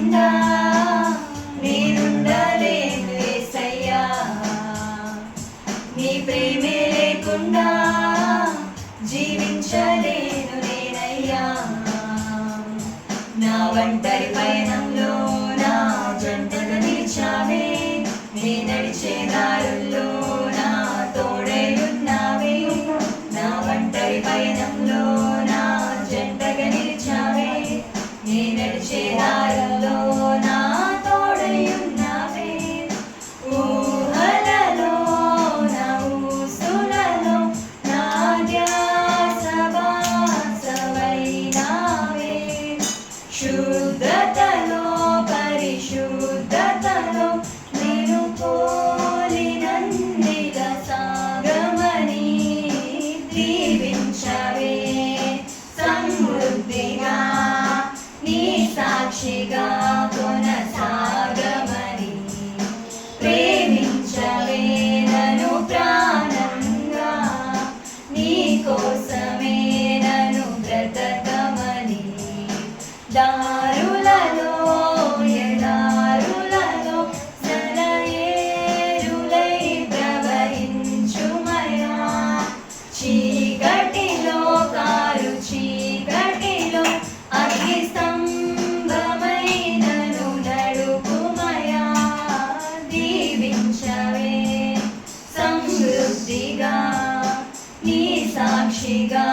లేకుండా నేనుండలేను యేసయ్యా, నీ ప్రేమే లేకుండా జీవించలేను నేనయ్యా. నా ఒంటరి పయనంలో నా జంటగా నిలిచావే, నీ నడిచే దారుల్లో నా తోడై ఉన్నావే. నా ఒంటరి పయనంలో నా జంటగా నిలిచావే, నీ నడిచే దారుల్లో నా తోడై ఉన్నావే. ఊహలలో నా ఊసులలో నా ధ్యాస బాసవైనావే. శుద్ధతలో పరిశుద్ధతలో నేను పోలినందిగా సాగమని దీవించవే. సమృద్ధిగా నీ సాక్షిగా కొనసాగమని ప్రేమించవే నన్ను ప్రాణంగా, నీ కోసమే నన్ను బ్రతకమని. దారులలో ఎడారులలో సెలయేరులై ప్రవహించుమయా. చీకటిలో కారు చీకటిలో అగ్ని స్తంభమై నన్ను నడుపుమయా. దీవించవే సమృద్ధిగా నీ సాక్షిగా